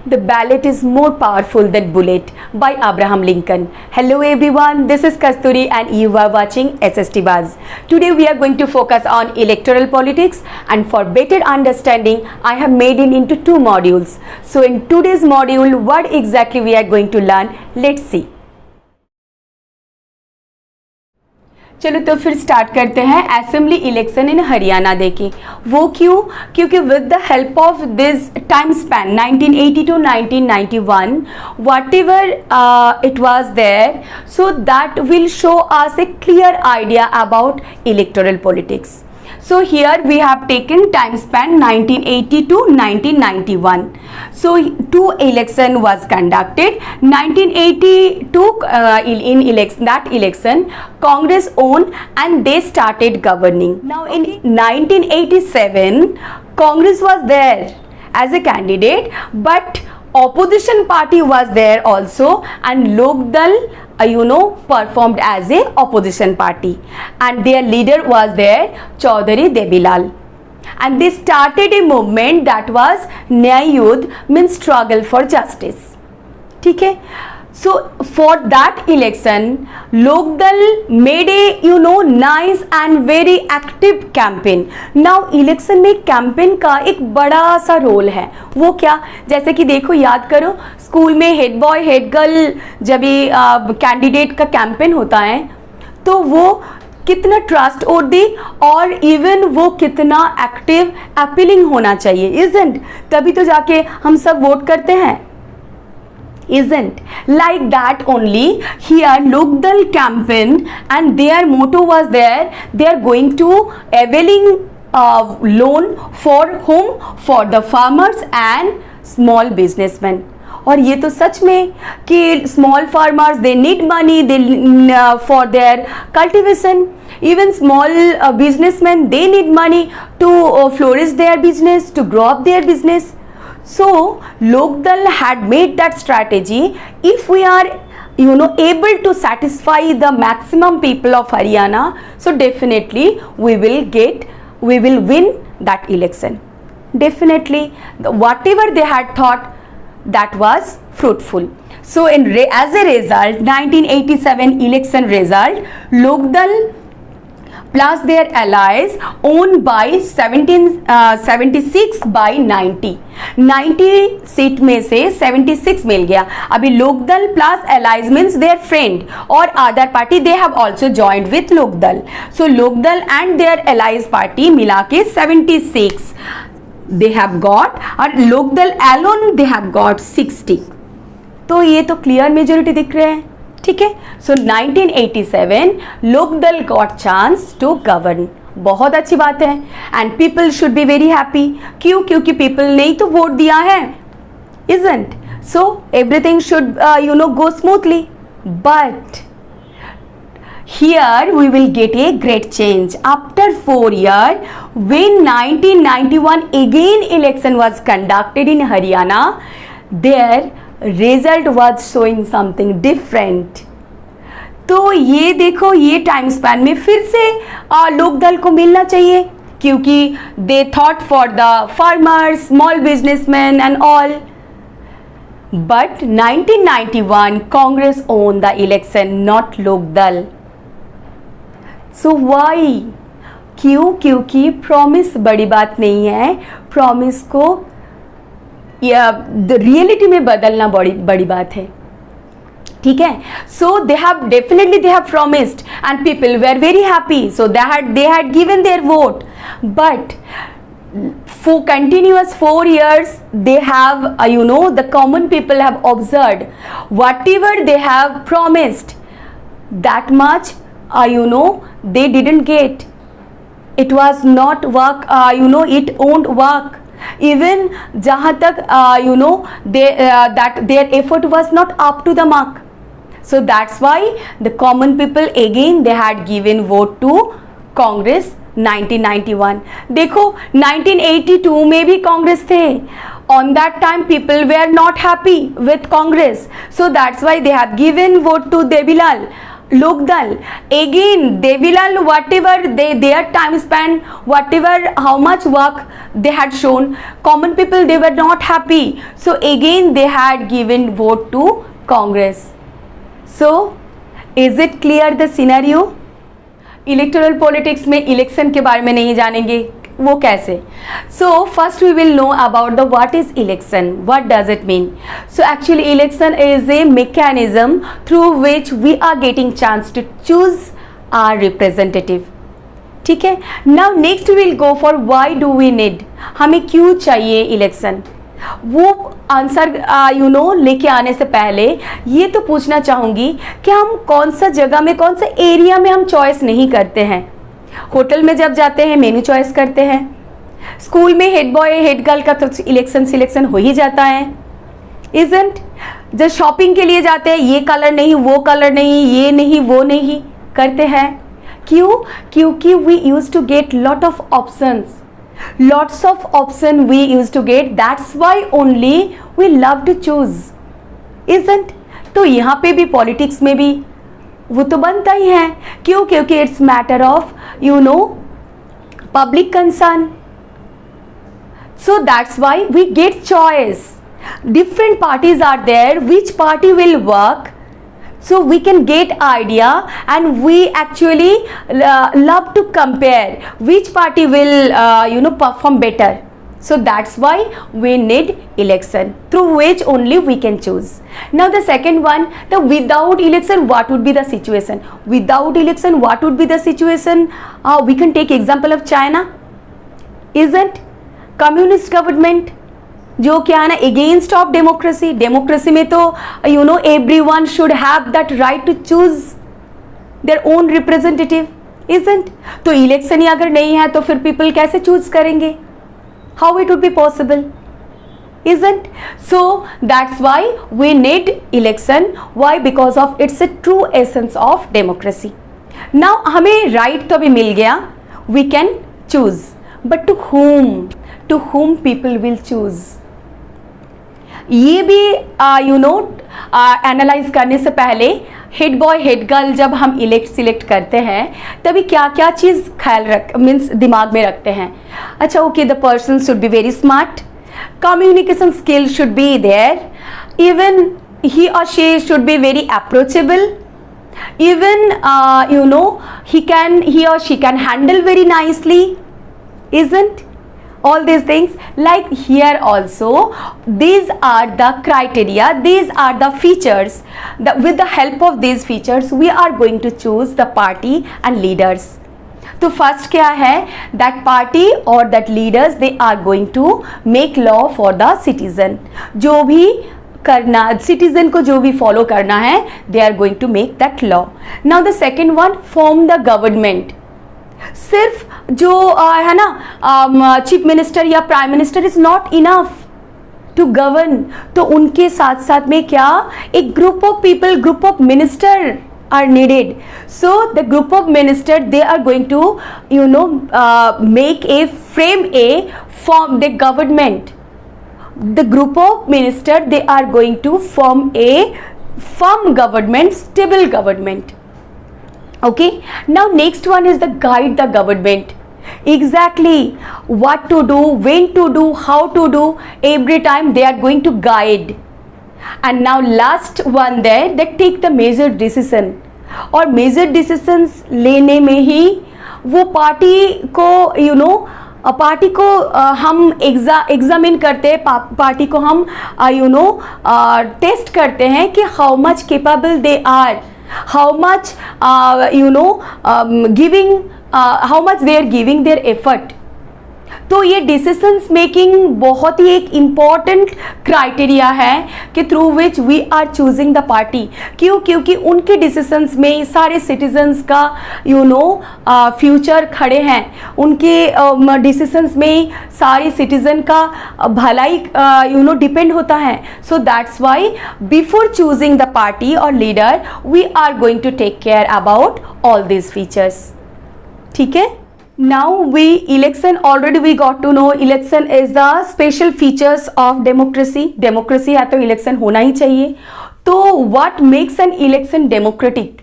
The ballot is more powerful than bullet by Abraham Lincoln. Hello everyone, this is Kasturi and you are watching SST Buzz. Today we are going to focus on electoral politics, and for better understanding I have made it into two modules. So in today's module, what exactly we are going to learn, let's see. चलो तो फिर start करते हैं assembly election in Haryana देखिए वो क्यों, क्योंकि with the help of this time span 1980 to 1991 whatever it was there, so that will show us a clear idea about electoral politics. So here we have taken time span 1980 to 1991. So two election was conducted. 1982 in that election Congress won and they started governing. Now in 1987 Congress was there as a candidate, but opposition party was there also, and Lok Dal performed as a opposition party, and their leader was there Chaudhary Devilal, and they started a movement that was Nyay Yudh, means struggle for justice. ठीक है. So for that election Lok Dal made a nice and very active campaign. Now election में campaign का एक बड़ा सा role है. वो क्या, जैसे कि देखो याद करो स्कूल में हेड बॉय हेड गर्ल जब भी कैंडिडेट का कैंपेन होता है तो वो कितना ट्रस्ट वर्दी और इवन वो कितना एक्टिव अपीलिंग होना चाहिए, इजंट, तभी तो जाके हम सब वोट करते हैं. Isn't like that only here Lok Dal campaign, and their motto was there, they are going to availing loan for whom, for the farmers and small businessmen. और ये तो सच में कि small farmers they need money they for their cultivation, even small businessmen they need money to flourish their business, to grow up their business. So Lok Dal had made that strategy. If we are able to satisfy the maximum people of Haryana, so definitely we will win that election. Definitely whatever they had thought, that was fruitful. So as a result 1987 election result, Lok Dal plus their allies owned by 76 by 90 seat में से 76 मिल गया. अभी लोक दल plus allies means their friend और other party they have also joined with लोक दल. So लोक दल and their allies party मिला के 76 they have got, और लोक दल alone they have got 60. तो ये तो क्लियर मेजोरिटी दिख रहे हैं. ठीक है. सो 1987 लोक दल गॉट चांस टू गवर्न. बहुत अच्छी बात है, and people should be very happy. क्यों? क्योंकि पीपल ने ही तो वोट दिया है, isn't. So everything should go smoothly. But here we will get a great change after 4 years when 1991 again election was conducted in Haryana. Their result was showing something different. तो ये देखो ये time span में फिर से लोक दल को मिलना चाहिए, क्योंकि they thought for the farmers, small businessman and all. But 1991 Congress own the election, not लोक दल. सो वाई? क्यों? क्योंकि प्रॉमिस बड़ी बात नहीं है, प्रॉमिस को द रियलिटी में बदलना बड़ी बात है. ठीक है. So they have definitely they have promised and people were very happy, so they had given their vote. But for continuous 4 years they have the common people have observed whatever they have promised, that much they didn't get. It was not work, it won't work. Even जहाँ तक that their effort was not up to the mark. So that's why the common people again they had given vote to Congress 1991. देखो 1982 में भी कांग्रेस थे. On that time people were not happy with Congress, so that's why they have given vote to Devilal. Lokdal, again they will whatever their time span, whatever how much work they had shown, common people they were not happy, so again they had given vote to Congress. So is it clear the scenario? Electoral politics में election के बारे में नहीं जानेंगे, वो कैसे? So first we will know about the what is election, what does it mean. So actually election is a mechanism through which we are getting chance to choose our representative. ठीक है. Now next will go for why do we need, हमें क्यों चाहिए election. वो answer लेके आने से पहले ये तो पूछना चाहूँगी कि हम कौन सा जगह में, कौन सा एरिया में हम चॉइस नहीं करते हैं. होटल में जब जाते हैं मेन्यू चॉइस करते हैं, स्कूल में हेड बॉय हेड गर्ल का तो इलेक्शन सिलेक्शन हो ही जाता है, इजंट. जब शॉपिंग के लिए जाते हैं ये कलर नहीं, वो कलर नहीं, ये नहीं, वो नहीं करते हैं. क्यों? क्योंकि we use to get lot of options. Lots of option we used to get, that's why only we love to choose, isn't? तो यहाँ पे भी पॉलिटिक्स में भी वो तो बनता ही है. क्यों? क्योंकि it's matter of public concern. So that's why we get choice. Different parties are there, which party will work, so we can get idea and we actually love to compare which party will perform better. So that's why we need election through which only we can choose. Now the second one, the without election what would be the situation? Without election what would be the situation? We can take example of China, isn't? Communist government जो क्या है ना against of democracy. Democracy में तो everyone should have that right to choose their own representative, isn't? तो election ही अगर नहीं है तो फिर पीपल कैसे चूज करेंगे? How it would be possible, isn't? So that's why we need election. Why? Because of its a true essence of democracy. Now हमें राइट तो अभी मिल गया, we can choose, but to whom people will choose, ये भी analyse करने से पहले हेड बॉय हेड गर्ल जब हम सिलेक्ट करते हैं तभी क्या क्या चीज़ मीन्स दिमाग में रखते हैं. अच्छा, okay, the person should be very smart, communication skill should be there, even he or she should be very approachable, even he or she can handle very nicely, isn't? All these things, like here also these are the criteria, these are the features that with the help of these features we are going to choose the party and leaders. तो first क्या है? that party or that leaders they are going to make law for the citizen. जो भी करना, citizen को जो भी follow करना है they are going to make that law. Now the second one, form the government. सिर्फ जो है ना चीफ मिनिस्टर या prime minister is not enough to govern. तो उनके साथ साथ में क्या एक group of people, group of minister are needed. So the group of minister they are going to make a frame a form the government. The group of minister they are going to form a firm government, stable government. Okay, now next one is the guide the government. Exactly what to do, when to do, how to do, every time they are going to guide. And now last one there, they take the major decision. और major decisions लेने में ही वो party को party को हम examine करते हैं, party को हम टेस्ट करते हैं कि how much capable they are, how much giving how much they are giving their effort. तो ये डिसीजंस मेकिंग बहुत ही एक इम्पॉर्टेंट क्राइटेरिया है कि through which we are choosing the party. क्यों? क्योंकि उनके डिसीजंस में सारे सिटीजन्स का फ्यूचर खड़े हैं, उनके डिसीजंस में सारे सिटीजन का भलाई डिपेंड होता है. So that's why before choosing the party or leader we are going to take care about all this features. ठीक है. Now election already we got to know election is the special features of democracy. Democracy है तो election होना ही चाहिए. तो what makes an election democratic?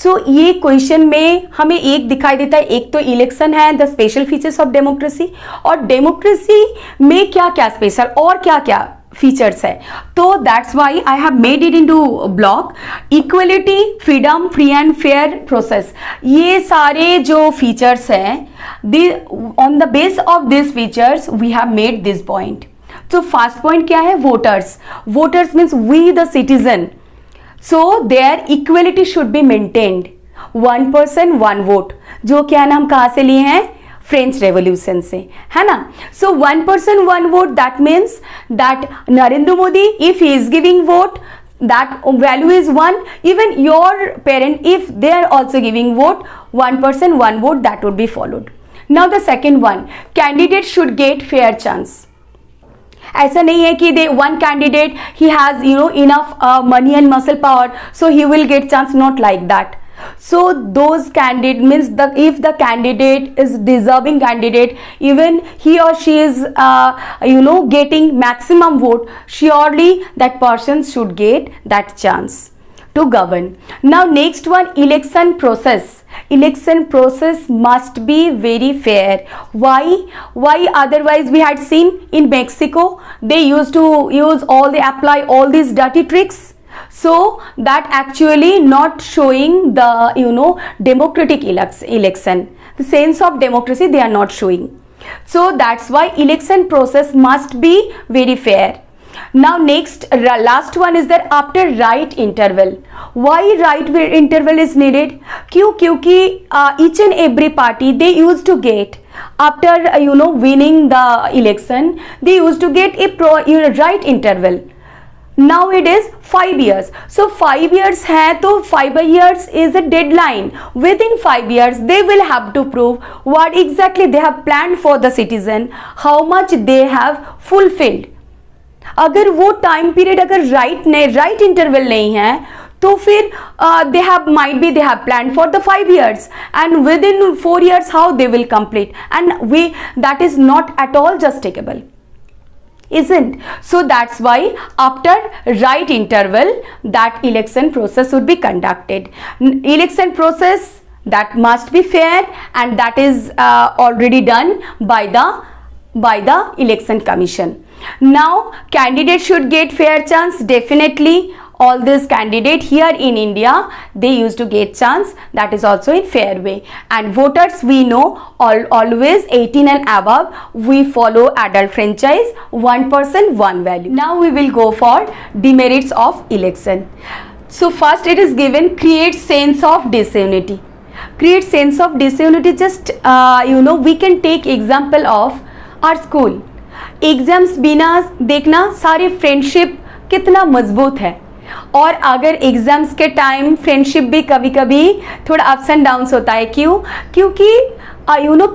सो ये question में हमें एक दिखाई देता है, एक तो इलेक्शन है, the special features of democracy, और डेमोक्रेसी में क्या क्या स्पेशल और क्या क्या फीचर्स है। तो that's why I have made it into block. Equality, freedom, free and fair process, ये सारे जो फीचर्स हैं, on the base of this features we have made this point. तो फर्स्ट पॉइंट क्या है, voters. Voters means we the citizen, so their equality should be maintained. 1 person 1 vote, जो क्या है ना, हम कहाँ से लिए हैं, फ्रेंच रेवोल्यूशन से, है ना। सो 1 person 1 vote, that means that Narendra Modi, if he is giving vote, that value is 1. Even your parent, if they are also giving vote, 1 person 1 vote, that would be followed. Now the second one, candidate should get fair chance. ऐसा नहीं है कि the one candidate he has enough money and muscle power, so he will get chance, not like that. So those candidate means if the candidate is deserving candidate, even he or she is getting maximum vote, surely that person should get that chance to govern. Now next one, election process. Election process must be very fair. Why otherwise we had seen in Mexico they used to apply all these dirty tricks, so that actually not showing the democratic election, the sense of democracy they are not showing. So that's why election process must be very fair. Now next, last one is that after right interval. Why right interval is needed? क्योंकि each and every party they used to get after winning the election, they used to get a right interval. Now it is 5 years. So 5 years है तो 5 years is a deadline. Within 5 years they will have to prove what exactly they have planned for the citizen, how much they have fulfilled. अगर वो time period अगर right interval नहीं है तो फिर they have planned for the 5 years and within 4 years how they will complete, and that is not at all justifiable, isn't? So that's why after right interval that election process would be conducted. Election process that must be fair, and that is already done by the election commission. Now candidate should get fair chance. Definitely all these candidate here in India they used to get chance, that is also in fair way. And voters, we know always 18 and above we follow adult franchise, 1 person 1 value. Now we will go for demerits of election. So first it is given, create sense of disunity. Create sense of disunity, just we can take example of our school. Exams बिना देखना सारी friendship कितना मजबूत है, और अगर exams के time friendship भी कभी कभी थोड़ा अप्स एंड डाउन्स होता है, क्योंकि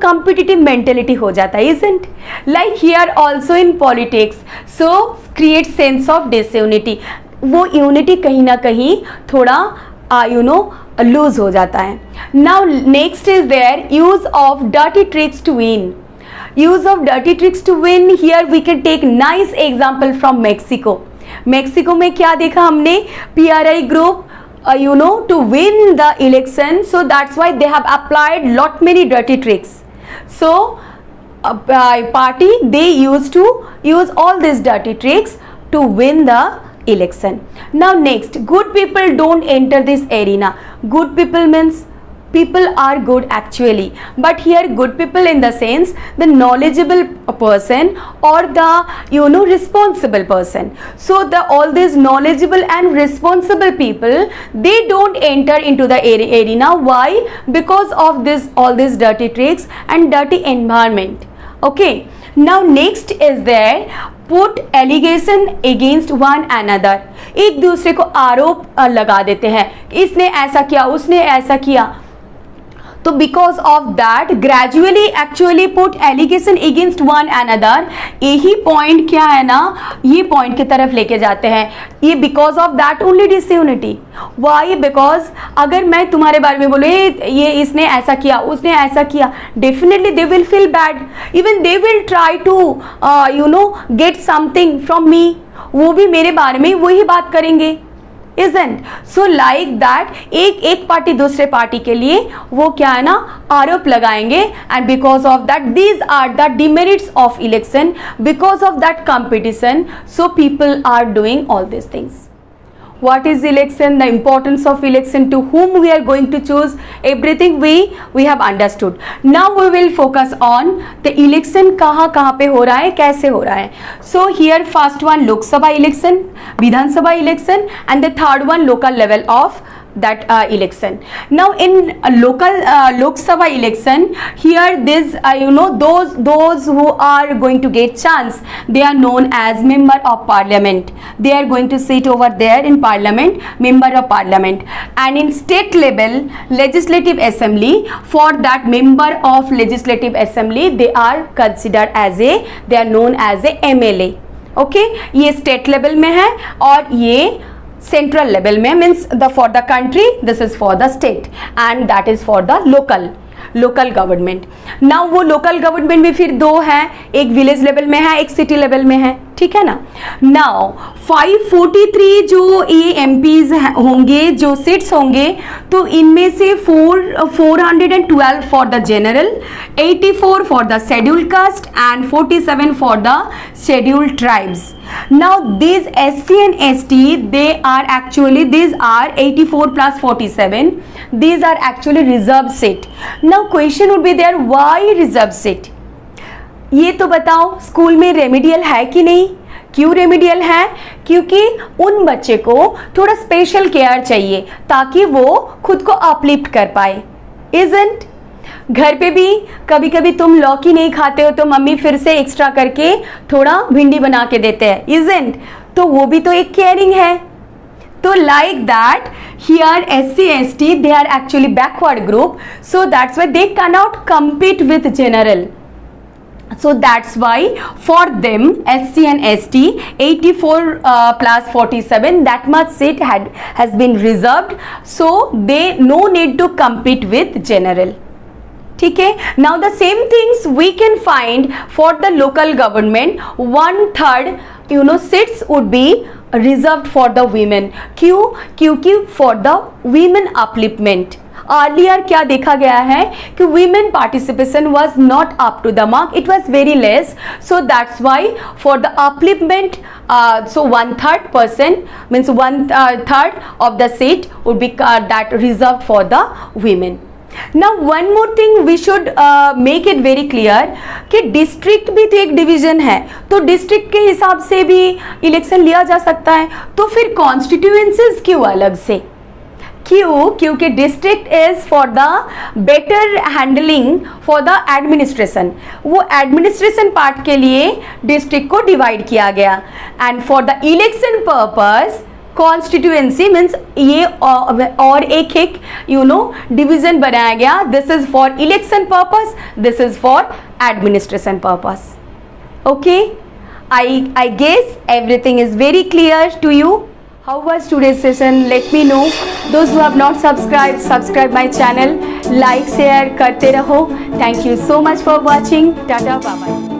competitive मेंटेलिटी हो जाता है, isn't? Like here also in politics, so create sense of disunity. वो यूनिटी कहीं ना कहीं थोड़ा लूज हो जाता है. Now next is there, use of dirty tricks to win. Use of dirty tricks to win. Here we can take nice example from Mexico. Mexico में क्या देखा हमने, PRI group to win the election, so that's why they have applied lot many dirty tricks. So party they used to use all these dirty tricks to win the election. Now next, good people don't enter this arena. Good people means people are good actually, but here good people in the sense the knowledgeable person or the responsible person. So all these knowledgeable and responsible people they don't enter into the arena. Why? Because of all these dirty tricks and dirty environment. Okay, now next is there, put allegation against one another. एक दूसरे को आरोप लगा देते हैं, इसने ऐसा किया, उसने ऐसा किया. तो because of that gradually actually put allegation against one another. यही पॉइंट क्या है ना, ये पॉइंट की तरफ लेके जाते हैं. ये because of that only disunity. Why? Because अगर मैं तुम्हारे बारे में बोलूँ ये इसने ऐसा किया, उसने ऐसा किया, definitely they will feel bad. Even they will try to get something from me. वो भी मेरे बारे में वही बात करेंगे, isn't? So like that एक पार्टी दूसरे पार्टी के लिए वो क्या है ना आरोप लगाएंगे, and because of that these are the demerits of election, because of that competition, so people are doing all these things. What is election, the importance of election, to whom we are going to choose, everything we have understood. Now we will focus on the election कहाँ पे हो रहा है, कैसे हो रहा है. So here first one Lok Sabha election, Vidhan Sabha election, and the third one local level of that election. Now in local Lok Sabha election, here this those who are going to get chance, they are known as member of parliament. They are going to sit over there in parliament, member of parliament. And in state level legislative assembly, for that member of legislative assembly they are considered as they are known as a MLA. Okay, ये state level में है और ये central level में, means for the country, this is for the state, and that is for the local government. Now वो local government भी फिर दो हैं, एक विलेज लेवल में है, एक सिटी लेवल में है, ठीक है ना. नाउ 543 जो ये एमपीज होंगे, जो सीट्स होंगे, तो इनमें से 412 for the general, 84 for the scheduled caste and 47 for the scheduled tribes. Now these SC and ST, they are actually, these are 84 plus 47, these are actually reserved seat. Now question would be there, why reserved seat? ये तो बताओ school में remedial है कि नहीं. क्यों remedial है? क्योंकि उन बच्चे को थोड़ा स्पेशल केयर चाहिए ताकि वो खुद को अपलिफ्ट कर पाए. Isn't? घर पे भी कभी कभी तुम लौकी नहीं खाते हो तो मम्मी फिर से एक्स्ट्रा करके थोड़ा भिंडी बना के देते हैं, isn't? तो वो भी तो एक केयरिंग है. तो like that here SC ST they are actually backward group, so that's why they cannot compete with general. So that's why for them SC and ST 84 plus 47, that much seat has been reserved, so they no need to compete with general. ठीक है. Now the same things we can find for the local government. 1/3 seats would be reserved for the women. क्यों? क्योंकि for the women upliftment. Earlier क्या देखा गया है कि women participation was not up to the mark, it was very less, so that's why for the upliftment, so 1/3% means 1/3 of the seat would be that reserved for the women. Now one more thing we should make it very clear कि district भी तो एक division है, तो district के हिसाब से भी इलेक्शन लिया जा सकता है. तो फिर कॉन्स्टिट्यूएंसीज क्यों अलग से? क्यों? क्योंकि district is for the better handling for the administration. वो एडमिनिस्ट्रेशन पार्ट के लिए डिस्ट्रिक्ट को डिवाइड किया गया, and for the election purpose constituency means ये और एक डिवीजन बनाया गया. This is for election purpose, this is for administration purpose. Okay, I guess everything is very clear to you. How was today's session? Let me know. Those who have not subscribed, subscribe my channel, like, share करते रहो. Thank you so much for watching. Tata, bye bye.